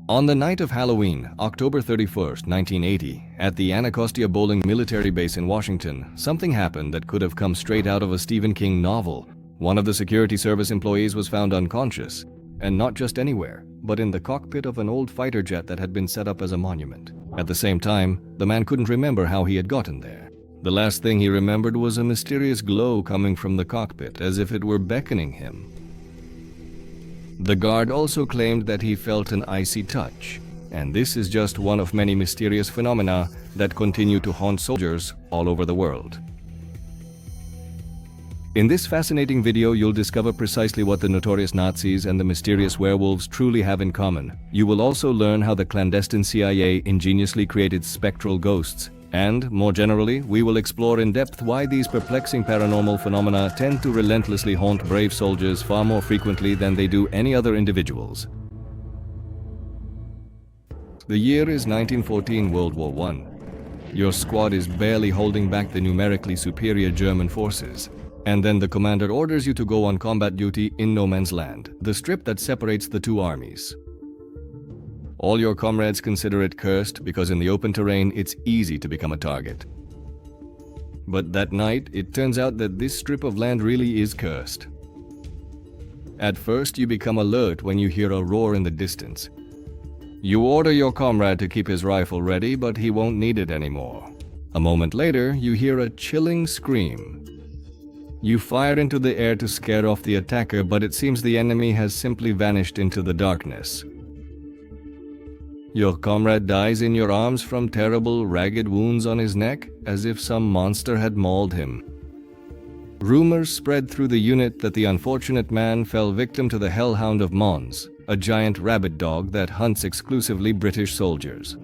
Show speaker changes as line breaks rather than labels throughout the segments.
On the night of Halloween, October 31st, 1980, at the Anacostia Bowling military base in Washington, something happened that could have come straight out of a Stephen King novel. One of the security service employees was found unconscious, and not just anywhere, but in the cockpit of an old fighter jet that had been set up as a monument. At the same time, the man couldn't remember how he had gotten there. The last thing he remembered was a mysterious glow coming from the cockpit, as if it were beckoning him. The guard also claimed that he felt an icy touch, and this is just one of many mysterious phenomena that continue to haunt soldiers all over the world. In this fascinating video, you'll discover precisely what the notorious Nazis and the mysterious werewolves truly have in common. You will also learn how the clandestine CIA ingeniously created spectral ghosts. And, more generally, we will explore in depth why these perplexing paranormal phenomena tend to relentlessly haunt brave soldiers far more frequently than they do any other individuals. The year is 1914, World War I. Your squad is barely holding back the numerically superior German forces. And then the commander orders you to go on combat duty in no man's land, the strip that separates the two armies. All your comrades consider it cursed because in the open terrain it's easy to become a target. But that night, it turns out that this strip of land really is cursed. At first, you become alert when you hear a roar in the distance. You order your comrade to keep his rifle ready, but he won't need it anymore. A moment later, you hear a chilling scream. You fire into the air to scare off the attacker, but it seems the enemy has simply vanished into the darkness. Your comrade dies in your arms from terrible, ragged wounds on his neck, as if some monster had mauled him. Rumors spread through the unit that the unfortunate man fell victim to the hellhound of Monsa, a giant rabbit dog that hunts exclusively British soldiers.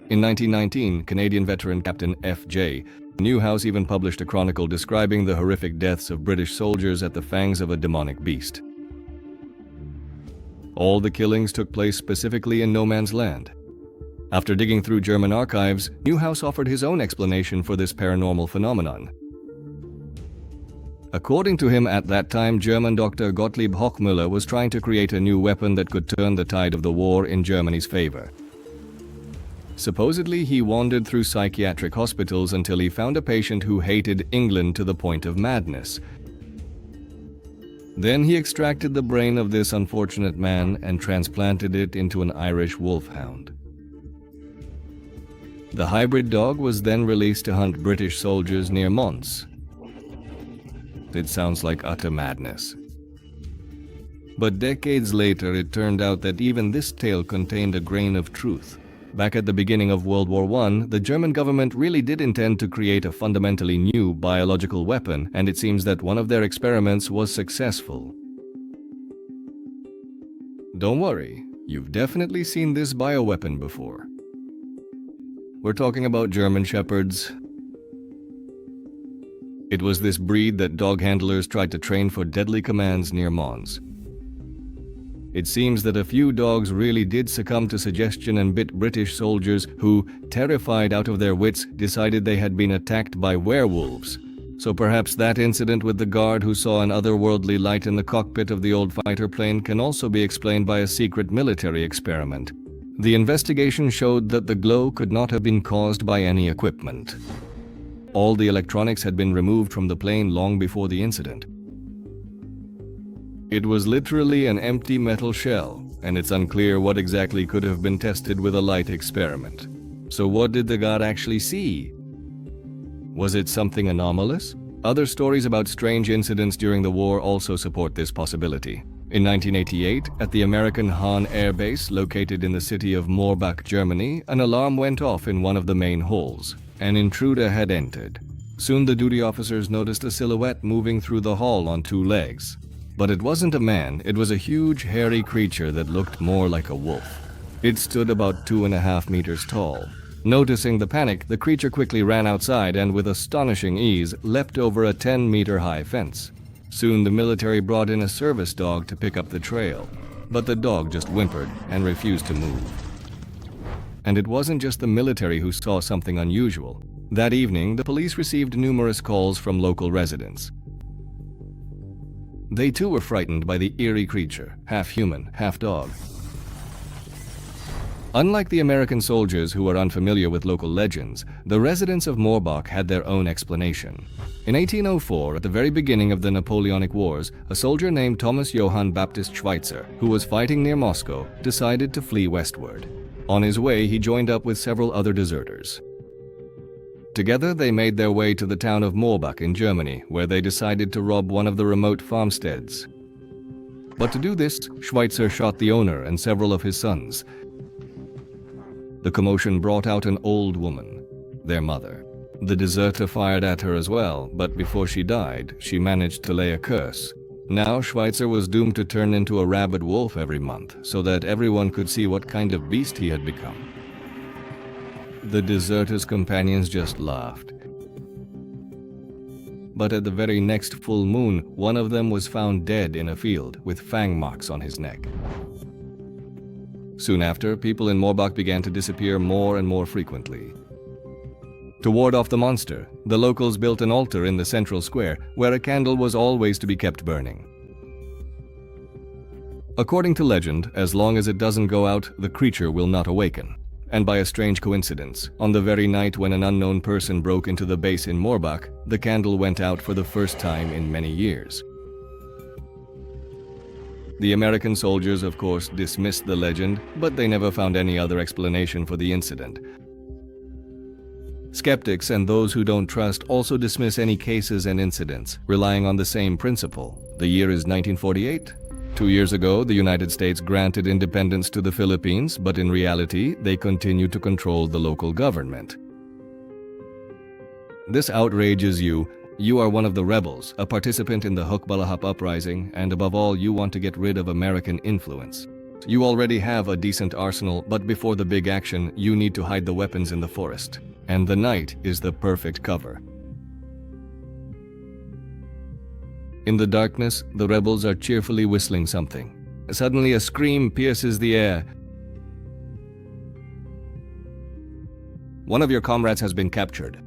In 1919, Canadian veteran Captain F.J. Newhouse even published a chronicle describing the horrific deaths of British soldiers at the fangs of a demonic beast. All the killings took place specifically in no man's land. After digging through German archives, Newhouse offered his own explanation for this paranormal phenomenon. According to him, at that time, German Dr. Gottlieb Hochmüller was trying to create a new weapon that could turn the tide of the war in Germany's favor. Supposedly, he wandered through psychiatric hospitals until he found a patient who hated England to the point of madness. Then he extracted the brain of this unfortunate man and transplanted it into an Irish wolfhound. The hybrid dog was then released to hunt British soldiers near Monsa. It sounds like utter madness. But decades later, it turned out that even this tale contained a grain of truth. Back at the beginning of World War I, the German government really did intend to create a fundamentally new biological weapon, and it seems that one of their experiments was successful. Don't worry, you've definitely seen this bioweapon before. We're talking about German Shepherds. It was this breed that dog handlers tried to train for deadly commands near Monsa. It seems that a few dogs really did succumb to suggestion and bit British soldiers who, terrified out of their wits, decided they had been attacked by werewolves. So perhaps that incident with the guard who saw an otherworldly light in the cockpit of the old fighter plane can also be explained by a secret military experiment. The investigation showed that the glow could not have been caused by any equipment. All the electronics had been removed from the plane long before the incident. It was literally an empty metal shell, and it's unclear what exactly could have been tested with a light experiment. So what did the guard actually see? Was it something anomalous? Other stories about strange incidents during the war also support this possibility. In 1988, at the American Hahn Air Base located in the city of Moorbach, Germany, an alarm went off in one of the main halls. An intruder had entered. Soon the duty officers noticed a silhouette moving through the hall on two legs. But it wasn't a man, it was a huge, hairy creature that looked more like a wolf. It stood about 2.5 meters tall. Noticing the panic, the creature quickly ran outside and with astonishing ease leapt over a 10-meter-high fence. Soon the military brought in a service dog to pick up the trail. But the dog just whimpered and refused to move. And it wasn't just the military who saw something unusual. That evening, the police received numerous calls from local residents. They too were frightened by the eerie creature, half human, half dog. Unlike the American soldiers who were unfamiliar with local legends, the residents of Moorbach had their own explanation. In 1804, at the very beginning of the Napoleonic Wars, a soldier named Thomas Johann Baptist Schweitzer, who was fighting near Moscow, decided to flee westward. On his way, he joined up with several other deserters. Together, they made their way to the town of Moorbach in Germany, where they decided to rob one of the remote farmsteads. But to do this, Schweitzer shot the owner and several of his sons. The commotion brought out an old woman, their mother. The deserter fired at her as well, but before she died, she managed to lay a curse. Now Schweitzer was doomed to turn into a rabid wolf every month, so that everyone could see what kind of beast he had become. The deserter's companions just laughed. But at the very next full moon, one of them was found dead in a field with fang marks on his neck. Soon after, people in Moorbach began to disappear more and more frequently. To ward off the monster, the locals built an altar in the central square where a candle was always to be kept burning. According to legend, as long as it doesn't go out, the creature will not awaken. And by a strange coincidence, on the very night when an unknown person broke into the base in Moorbach, the candle went out for the first time in many years. The American soldiers, of course, dismissed the legend, but they never found any other explanation for the incident. Skeptics and those who don't trust also dismiss any cases and incidents, relying on the same principle. The year is 1948. 2 years ago, the United States granted independence to the Philippines, but in reality, they continue to control the local government. This outrages you. You are one of the rebels, a participant in the Hukbalahap uprising, and above all, you want to get rid of American influence. You already have a decent arsenal, but before the big action, you need to hide the weapons in the forest. And the night is the perfect cover. In the darkness, the rebels are cheerfully whistling something. Suddenly, a scream pierces the air. One of your comrades has been captured.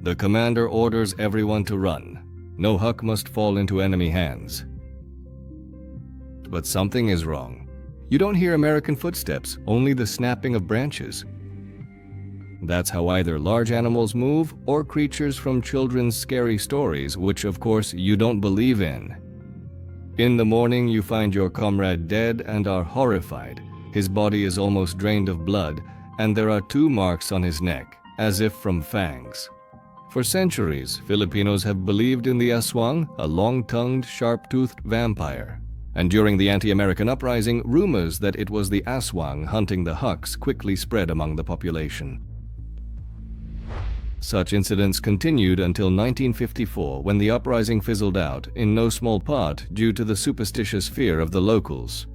The commander orders everyone to run. No Huk must fall into enemy hands. But something is wrong. You don't hear American footsteps, only the snapping of branches. That's how either large animals move or creatures from children's scary stories, which of course you don't believe in. In the morning, you find your comrade dead and are horrified. His body is almost drained of blood, and there are 2 marks on his neck, as if from fangs. For centuries, Filipinos have believed in the aswang, a long-tongued, sharp-toothed vampire. And during the anti-American uprising, rumors that it was the aswang hunting the Huks quickly spread among the population. Such incidents continued until 1954, when the uprising fizzled out, in no small part due to the superstitious fear of the locals.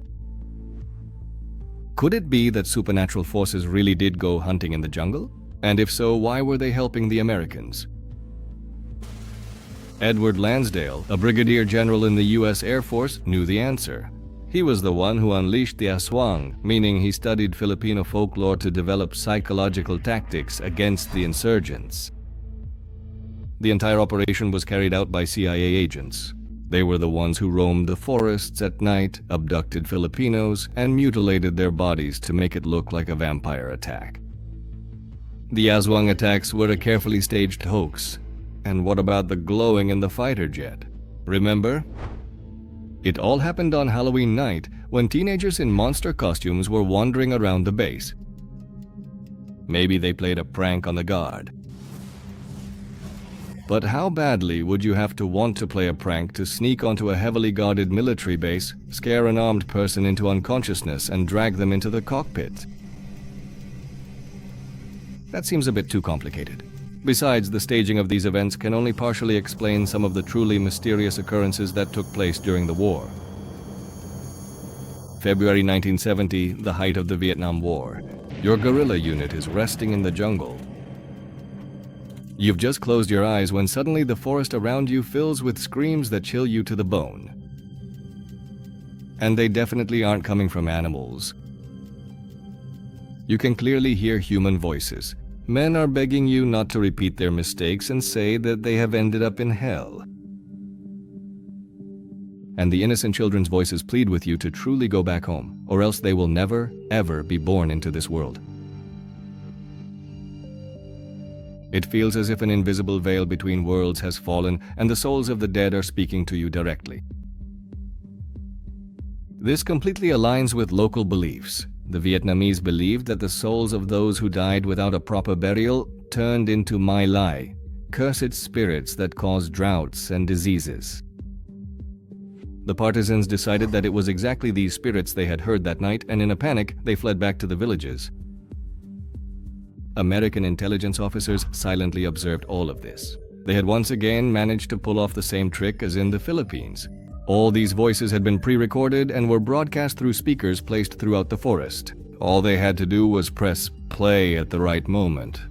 Could it be that supernatural forces really did go hunting in the jungle? And if so, why were they helping the Americans? Edward Lansdale, a brigadier general in the U.S. Air Force, knew the answer. He was the one who unleashed the aswang, meaning he studied Filipino folklore to develop psychological tactics against the insurgents. The entire operation was carried out by CIA agents. They were the ones who roamed the forests at night, abducted Filipinos, and mutilated their bodies to make it look like a vampire attack. The aswang attacks were a carefully staged hoax. And what about the glowing in the fighter jet? Remember? It all happened on Halloween night when teenagers in monster costumes were wandering around the base. Maybe they played a prank on the guard. But how badly would you have to want to play a prank to sneak onto a heavily guarded military base, scare an armed person into unconsciousness, and drag them into the cockpit? That seems a bit too complicated. Besides, the staging of these events can only partially explain some of the truly mysterious occurrences that took place during the war. February 1970, the height of the Vietnam War. Your guerrilla unit is resting in the jungle. You've just closed your eyes when suddenly the forest around you fills with screams that chill you to the bone. And they definitely aren't coming from animals. You can clearly hear human voices. Men are begging you not to repeat their mistakes and say that they have ended up in hell. and the innocent children's voices plead with you to truly go back home, or else they will never, ever be born into this world. It feels as if an invisible veil between worlds has fallen and the souls of the dead are speaking to you directly. This completely aligns with local beliefs. The Vietnamese believed that the souls of those who died without a proper burial turned into My Lai, cursed spirits that cause droughts and diseases. The partisans decided that it was exactly these spirits they had heard that night, and in a panic, they fled back to the villages. American intelligence officers silently observed all of this. They had once again managed to pull off the same trick as in the Philippines. All these voices had been pre-recorded and were broadcast through speakers placed throughout the forest. All they had to do was press play at the right moment.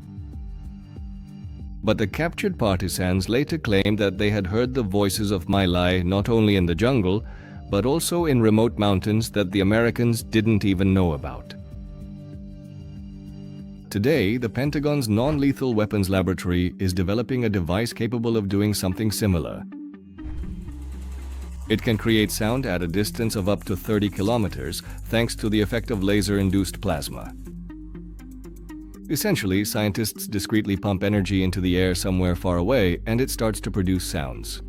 But the captured partisans later claimed that they had heard the voices of My Lai not only in the jungle, but also in remote mountains that the Americans didn't even know about. Today, the Pentagon's non-lethal weapons laboratory is developing a device capable of doing something similar. It can create sound at a distance of up to 30 kilometers thanks to the effect of laser-induced plasma. Essentially, scientists discreetly pump energy into the air somewhere far away and it starts to produce sounds.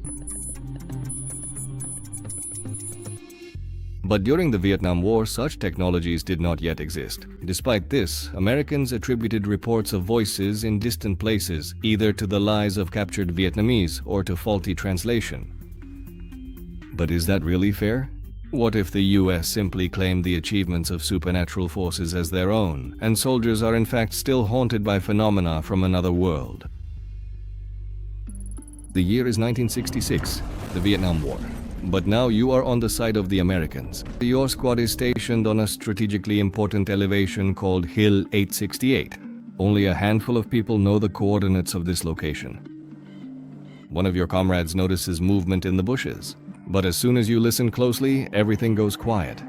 But during the Vietnam War, such technologies did not yet exist. Despite this, Americans attributed reports of voices in distant places either to the lies of captured Vietnamese or to faulty translation. But is that really fair? What if the US simply claimed the achievements of supernatural forces as their own, and soldiers are in fact still haunted by phenomena from another world? The year is 1966, the Vietnam War. But now you are on the side of the Americans. Your squad is stationed on a strategically important elevation called Hill 868. Only a handful of people know the coordinates of this location. One of your comrades notices movement in the bushes. But as soon as you listen closely, everything goes quiet.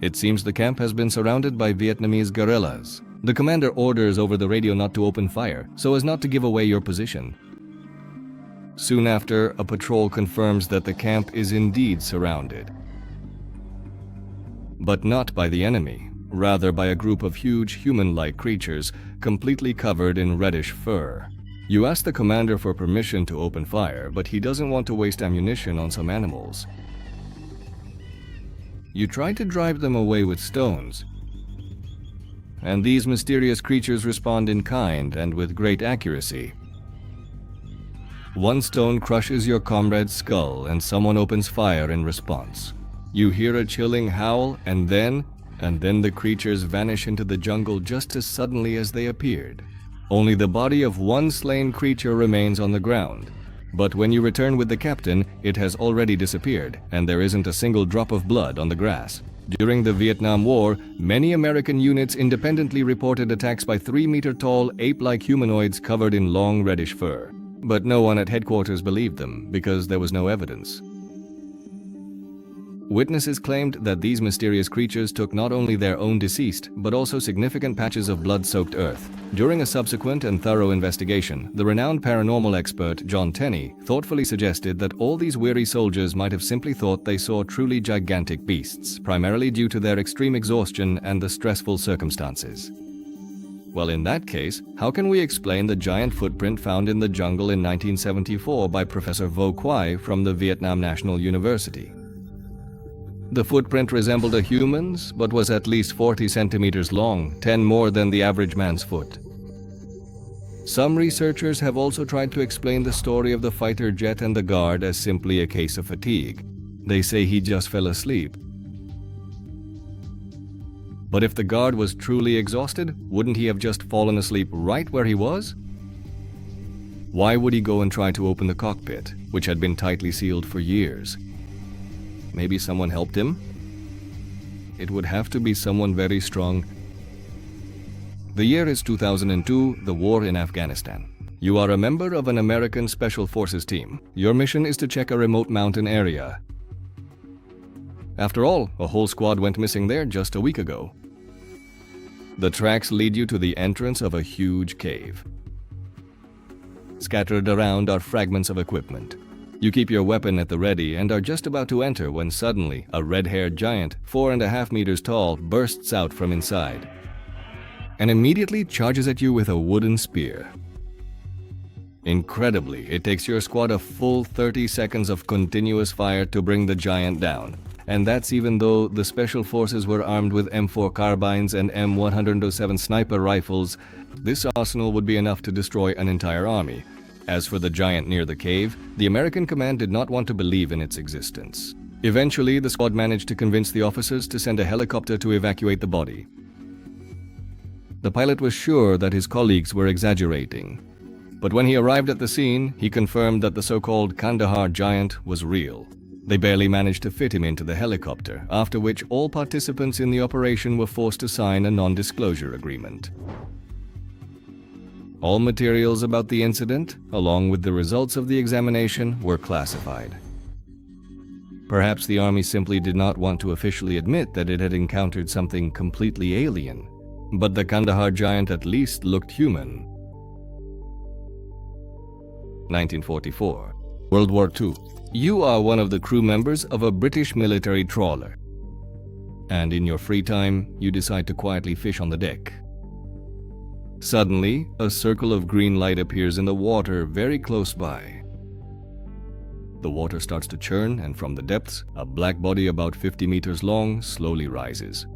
It seems the camp has been surrounded by Vietnamese guerrillas. The commander orders over the radio not to open fire, so as not to give away your position. Soon after, a patrol confirms that the camp is indeed surrounded. But not by the enemy, rather by a group of huge human-like creatures completely covered in reddish fur. You ask the commander for permission to open fire, but he doesn't want to waste ammunition on some animals. You try to drive them away with stones, and these mysterious creatures respond in kind and with great accuracy. One stone crushes your comrade's skull and someone opens fire in response. You hear a chilling howl and then the creatures vanish into the jungle just as suddenly as they appeared. Only the body of one slain creature remains on the ground. But when you return with the captain, it has already disappeared, and there isn't a single drop of blood on the grass. During the Vietnam War, many American units independently reported attacks by 3-meter-tall, ape-like humanoids covered in long reddish fur. But no one at headquarters believed them, because there was no evidence. Witnesses claimed that these mysterious creatures took not only their own deceased, but also significant patches of blood-soaked earth. During a subsequent and thorough investigation, the renowned paranormal expert John Tenney thoughtfully suggested that all these weary soldiers might have simply thought they saw truly gigantic beasts, primarily due to their extreme exhaustion and the stressful circumstances. Well, in that case, how can we explain the giant footprint found in the jungle in 1974 by Professor Vo Quai from the Vietnam National University? The footprint resembled a human's, but was at least 40 centimeters long, 10 more than the average man's foot. Some researchers have also tried to explain the story of the fighter jet and the guard as simply a case of fatigue. They say he just fell asleep. But if the guard was truly exhausted, wouldn't he have just fallen asleep right where he was? Why would he go and try to open the cockpit, which had been tightly sealed for years? Maybe someone helped him? It would have to be someone very strong. The year is 2002, the war in Afghanistan. You are a member of an American Special Forces team. Your mission is to check a remote mountain area. After all, a whole squad went missing there just a week ago. The tracks lead you to the entrance of a huge cave. Scattered around are fragments of equipment. You keep your weapon at the ready and are just about to enter when suddenly a red-haired giant, 4.5 meters tall, bursts out from inside and immediately charges at you with a wooden spear. Incredibly, it takes your squad a full 30 seconds of continuous fire to bring the giant down. And that's even though the special forces were armed with M4 carbines and M107 sniper rifles. This arsenal would be enough to destroy an entire army. As for the giant near the cave, the American command did not want to believe in its existence. Eventually, the squad managed to convince the officers to send a helicopter to evacuate the body. The pilot was sure that his colleagues were exaggerating. But when he arrived at the scene, he confirmed that the so-called Kandahar giant was real. They barely managed to fit him into the helicopter, after which all participants in the operation were forced to sign a non-disclosure agreement. All materials about the incident, along with the results of the examination, were classified. Perhaps the army simply did not want to officially admit that it had encountered something completely alien, but the Kandahar giant at least looked human. 1944. World War II. You are one of the crew members of a British military trawler. And in your free time, you decide to quietly fish on the deck. Suddenly, a circle of green light appears in the water very close by. The water starts to churn, and from the depths, a black body about 50 meters long slowly rises.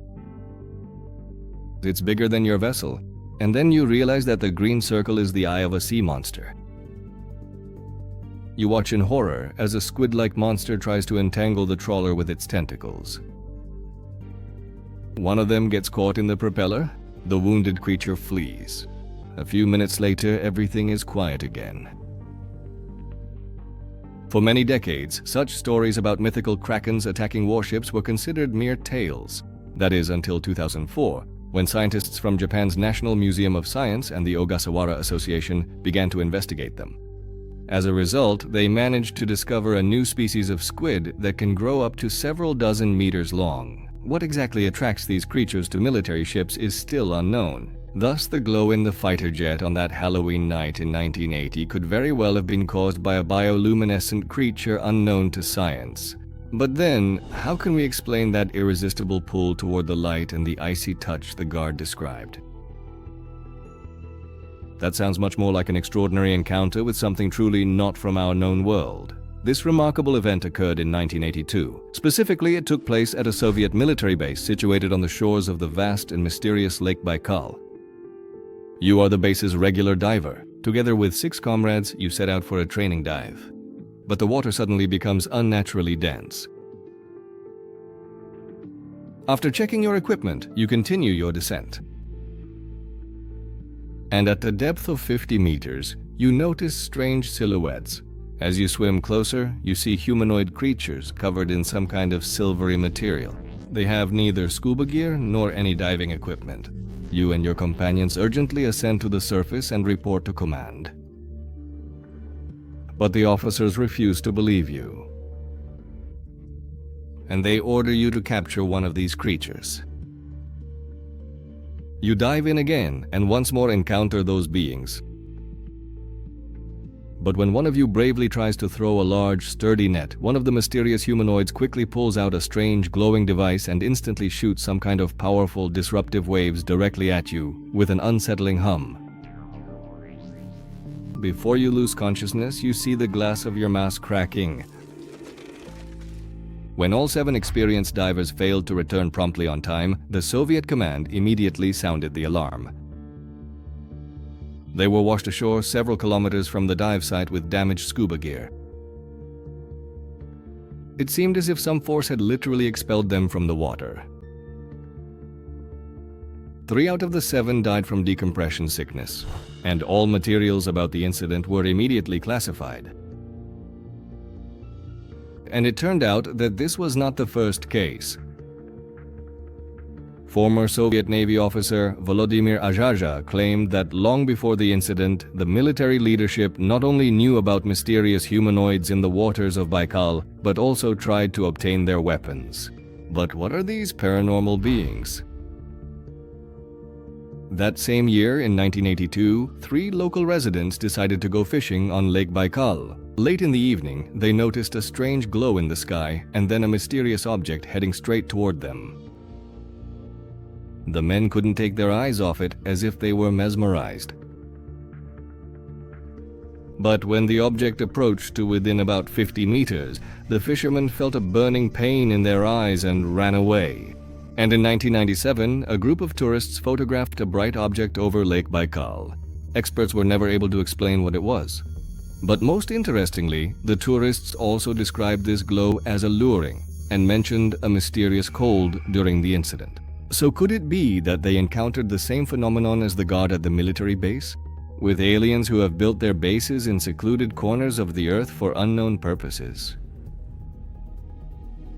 It's bigger than your vessel, and then you realize that the green circle is the eye of a sea monster. You watch in horror as a squid-like monster tries to entangle the trawler with its tentacles. One of them gets caught in the propeller. The wounded creature flees. A few minutes later, everything is quiet again. For many decades, such stories about mythical krakens attacking warships were considered mere tales. That is, until 2004, when scientists from Japan's National Museum of Science and the Ogasawara Association began to investigate them. As a result, they managed to discover a new species of squid that can grow up to several dozen meters long. What exactly attracts these creatures to military ships is still unknown. Thus, the glow in the fighter jet on that Halloween night in 1980 could very well have been caused by a bioluminescent creature unknown to science. But then, how can we explain that irresistible pull toward the light and the icy touch the guard described? That sounds much more like an extraordinary encounter with something truly not from our known world. This remarkable event occurred in 1982. Specifically, it took place at a Soviet military base situated on the shores of the vast and mysterious Lake Baikal. You are the base's regular diver. Together with 6 comrades, you set out for a training dive. But the water suddenly becomes unnaturally dense. After checking your equipment, you continue your descent. And at a depth of 50 meters, you notice strange silhouettes. As you swim closer, you see humanoid creatures covered in some kind of silvery material. They have neither scuba gear nor any diving equipment. You and your companions urgently ascend to the surface and report to command. But the officers refuse to believe you, and they order you to capture one of these creatures. You dive in again and once more encounter those beings. But when one of you bravely tries to throw a large, sturdy net, one of the mysterious humanoids quickly pulls out a strange, glowing device and instantly shoots some kind of powerful, disruptive waves directly at you with an unsettling hum. Before you lose consciousness, you see the glass of your mask cracking. When all 7 experienced divers failed to return promptly on time, the Soviet command immediately sounded the alarm. They were washed ashore several kilometers from the dive site with damaged scuba gear. It seemed as if some force had literally expelled them from the water. 3 out of the 7 died from decompression sickness, and all materials about the incident were immediately classified. And it turned out that this was not the first case. Former Soviet Navy officer Volodymyr Azharzha claimed that long before the incident, the military leadership not only knew about mysterious humanoids in the waters of Baikal, but also tried to obtain their weapons. But what are these paranormal beings? That same year, in 1982, 3 local residents decided to go fishing on Lake Baikal. Late in the evening, they noticed a strange glow in the sky and then a mysterious object heading straight toward them. The men couldn't take their eyes off it, as if they were mesmerized. But when the object approached to within about 50 meters, the fishermen felt a burning pain in their eyes and ran away. And in 1997, a group of tourists photographed a bright object over Lake Baikal. Experts were never able to explain what it was. But most interestingly, the tourists also described this glow as alluring and mentioned a mysterious cold during the incident. So could it be that they encountered the same phenomenon as the guard at the military base, with aliens who have built their bases in secluded corners of the Earth for unknown purposes?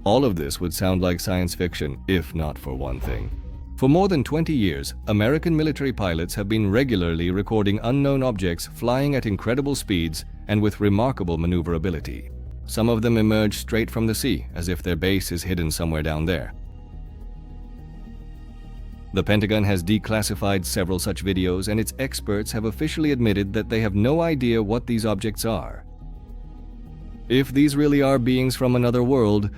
All of this would sound like science fiction, if not for one thing. For more than 20 years, American military pilots have been regularly recording unknown objects flying at incredible speeds and with remarkable maneuverability. Some of them emerge straight from the sea, as if their base is hidden somewhere down there. The Pentagon has declassified several such videos, and its experts have officially admitted that they have no idea what these objects are. If these really are beings from another world,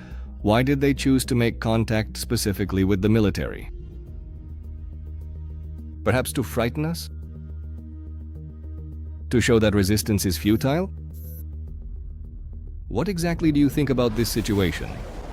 why did they choose to make contact specifically with the military? Perhaps to frighten us? To show that resistance is futile? What exactly do you think about this situation?